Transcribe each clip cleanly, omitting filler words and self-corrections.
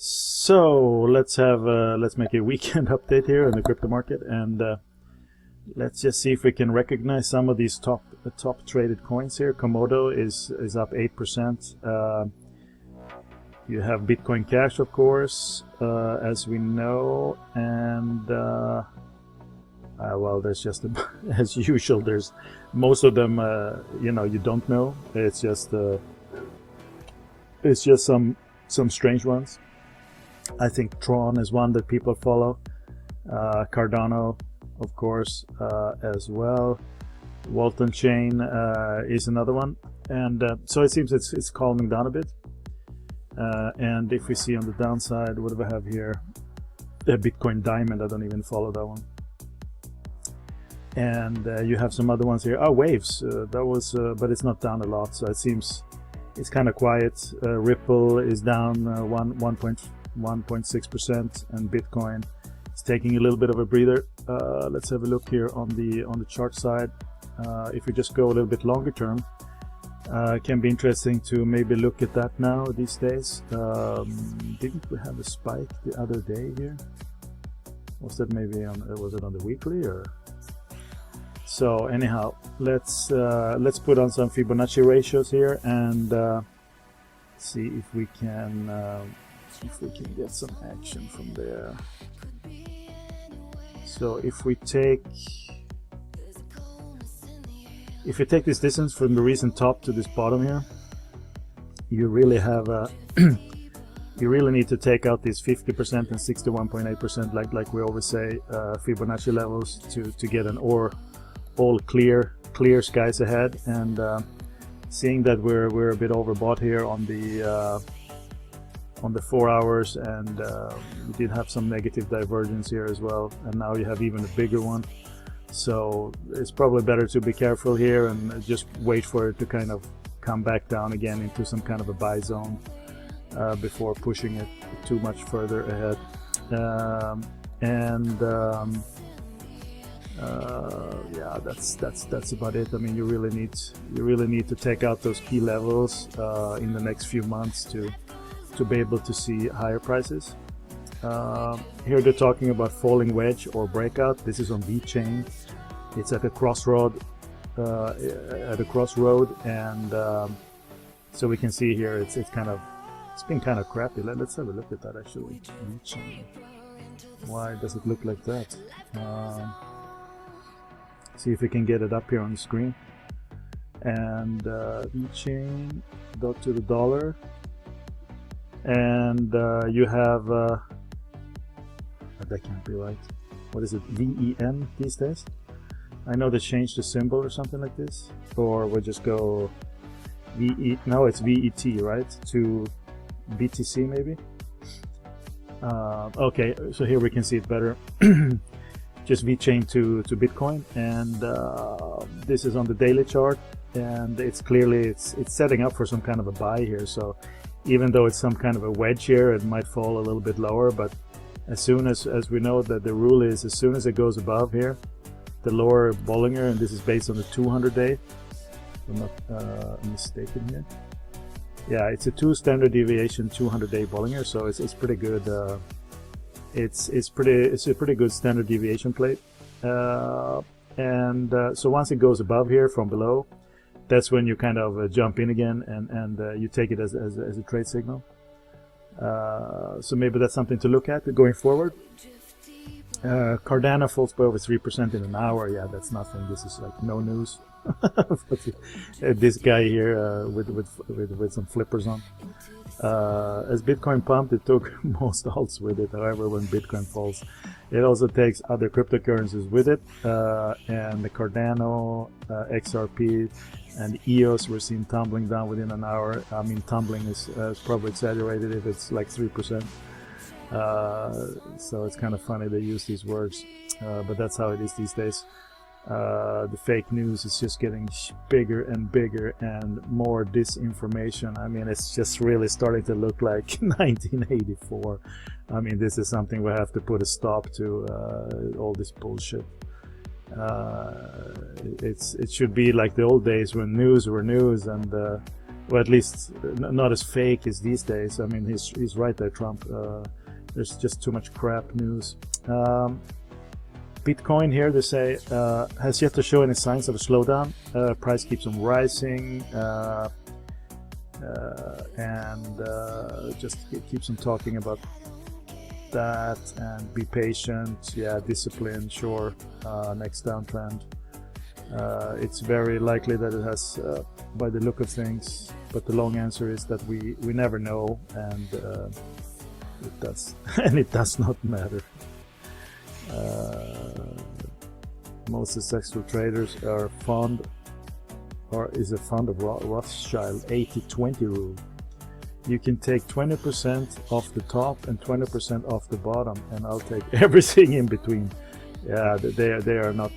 So let's make a weekend update here in the crypto market, and let's just see if we can recognize some of these top traded coins here. Komodo is up 8%. You have Bitcoin Cash, of course, as we know, and well, there's just as usual. There's most of them, you don't know. It's just some strange ones. I think Tron is one that people follow. Cardano, of course, as well. Walton Chain is another one, and so it seems it's calming down a bit. And if we see on the downside, what do I have here? The Bitcoin Diamond. I don't even follow that one. And you have some other ones here. Oh, Waves. That was, but it's not down a lot, so it seems it's kind of quiet. Ripple is down 1.6%, and Bitcoin is taking a little bit of a breather. Let's have a look here on the chart side. If we just go a little bit longer term, it can be interesting to maybe look at that now these days. Didn't we have a spike the other day here? Was that maybe was it on the weekly or? So anyhow, let's put on some Fibonacci ratios here and see if we can get some action from there. So if we take this distance from the recent top to this bottom here, you really have you really need to take out these 50% and 61.8%, like we always say, Fibonacci levels to get an all clear skies ahead. And seeing that we're a bit overbought here on the 4 hours, and we did have some negative divergence here as well, and now you have even a bigger one. So it's probably better to be careful here and just wait for it to kind of come back down again into some kind of a buy zone before pushing it too much further ahead. Yeah, that's about it. I mean, you really need to take out those key levels in the next few months to be able to see higher prices. Here they're talking about falling wedge or breakout. This is on VeChain. It's at a crossroad, and so we can see here it's been kind of crappy. Let's have a look at that actually. VeChain. Why does it look like that? See if we can get it up here on the screen. And VeChain to the dollar, and you have that can't be right. What is it? VEN these days? I know they changed the symbol or something like this, or we'll just go VE. No, it's VET, right? To BTC maybe. Okay, so here we can see it better. Just VeChain to Bitcoin, and this is on the daily chart, and it's clearly it's setting up for some kind of a buy here. So even though it's some kind of a wedge here, it might fall a little bit lower, but as soon as we know that the rule is, as soon as it goes above here, the lower Bollinger, and this is based on the 200-day, if I'm not mistaken here. Yeah, it's a 2 standard deviation 200-day Bollinger, so it's pretty good. It's a pretty good standard deviation plate, so once it goes above here from below, that's when you kind of jump in again, and you take it as a trade signal. So maybe that's something to look at going forward. Cardano falls by over 3% in an hour. Yeah, that's nothing. This is like no news. This guy here with some flippers on. As Bitcoin pumped, it took most alts with it. However, when Bitcoin falls, it also takes other cryptocurrencies with it. And the Cardano, XRP, and EOS were seen tumbling down within an hour. I mean, tumbling is probably exaggerated if it's like 3%. So it's kind of funny they use these words, but that's how it is these days. The fake news is just getting bigger and bigger, and more disinformation. I mean, it's just really starting to look like 1984. I mean, this is something we have to put a stop to, all this bullshit. It should be like the old days when news were news, and Well, at least not as fake as these days. I mean, he's right there, Trump. There's just too much crap news. Bitcoin here, they say, has yet to show any signs of a slowdown. Price keeps on rising, and just keeps on talking about that, and be patient. Yeah, discipline, sure. Next downtrend. It's very likely that it has, by the look of things, but the long answer is that we never know, and it does and it does not matter. Most successful traders are fond, or is a fond of Rothschild 80-20 rule. You can take 20% off the top and 20% off the bottom, and I'll take everything in between. Yeah, they are not.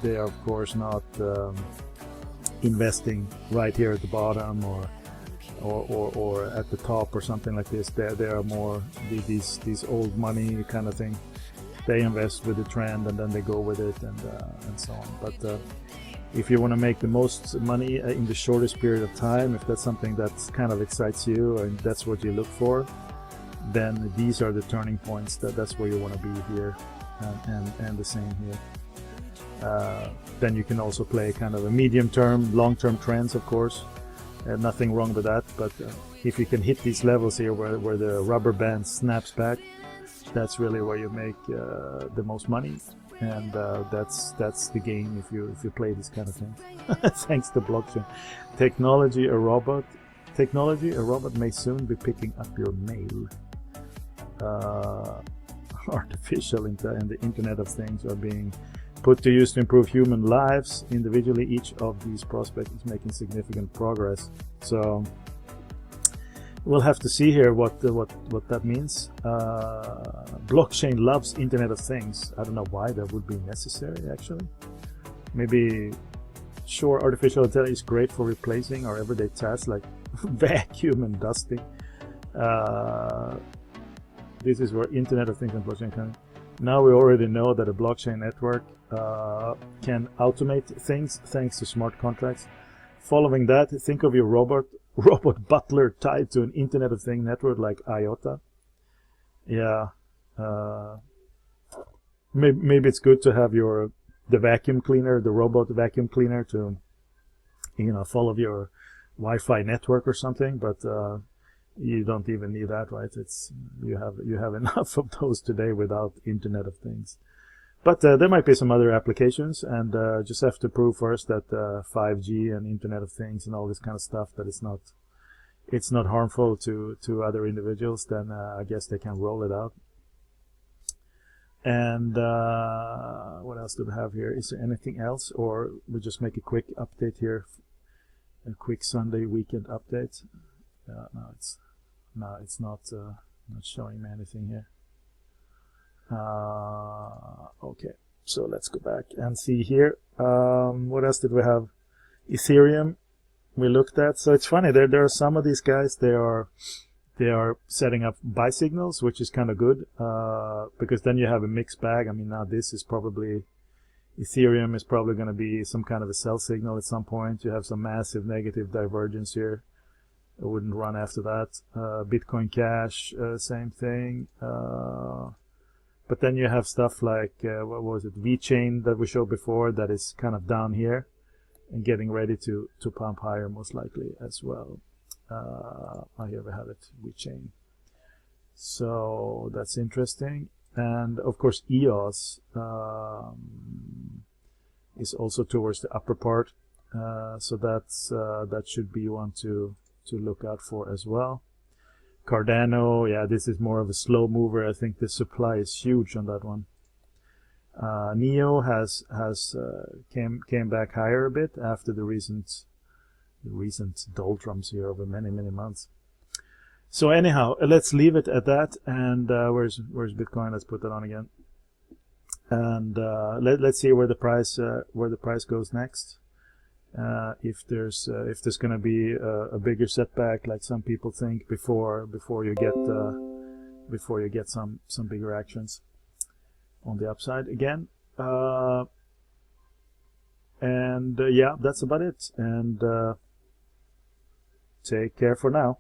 They are of course not investing right here at the bottom or at the top or something like this. They are more these old money kind of thing. They invest with the trend and then they go with it and so on. But if you want to make the most money in the shortest period of time, if that's something that kind of excites you and that's what you look for, then these are the turning points. That's where you want to be here, and the same here. Then you can also play kind of a medium-term, long-term trends, of course. Nothing wrong with that, but if you can hit these levels here where the rubber band snaps back, that's really where you make the most money, and that's the game if you play this kind of thing. Thanks to blockchain technology, a robot may soon be picking up your mail. Artificial and the Internet of Things are being put to use to improve human lives individually. Each of these prospects is making significant progress. So we'll have to see here what that means. Blockchain loves Internet of Things. I don't know why that would be necessary, actually. Maybe, sure, artificial intelligence is great for replacing our everyday tasks like vacuum and dusting. This is where Internet of Things and blockchain come. Now we already know that a blockchain network can automate things thanks to smart contracts. Following that, think of your robot butler tied to an Internet of Things network like IOTA. Yeah, maybe it's good to have the vacuum cleaner, the robot vacuum cleaner, to follow your Wi-Fi network or something. But you don't even need that, right? You have enough of those today without Internet of Things. But there might be some other applications, and just have to prove first that 5G and Internet of Things and all this kind of stuff, that it's not harmful to other individuals. Then I guess they can roll it out. And what else do we have here? Is there anything else, or we just make a quick update here, a quick Sunday weekend update? No, it's not showing me anything here. Okay, so let's go back and see here. What else did we have? Ethereum we looked at. So it's funny, there are some of these guys, they are setting up buy signals, which is kind of good, because then you have a mixed bag. I mean, now this is probably, Ethereum is probably going to be some kind of a sell signal at some point. You have some massive negative divergence here. I wouldn't run after that. Bitcoin Cash, same thing. But then you have stuff like, what was it, VeChain that we showed before, that is kind of down here and getting ready to pump higher most likely as well. Here we have it, VeChain. So that's interesting. And of course EOS is also towards the upper part. So that should be one to look out for as well. Cardano, yeah, this is more of a slow mover. I think the supply is huge on that one. NEO has came back higher a bit after the recent doldrums here over many months. So anyhow, let's leave it at that. And where's Bitcoin? Let's put that on again. And let's see where the price goes next. If there's going to be a bigger setback, like some people think, before you get some bigger actions on the upside again. Yeah, that's about it. And Take care for now.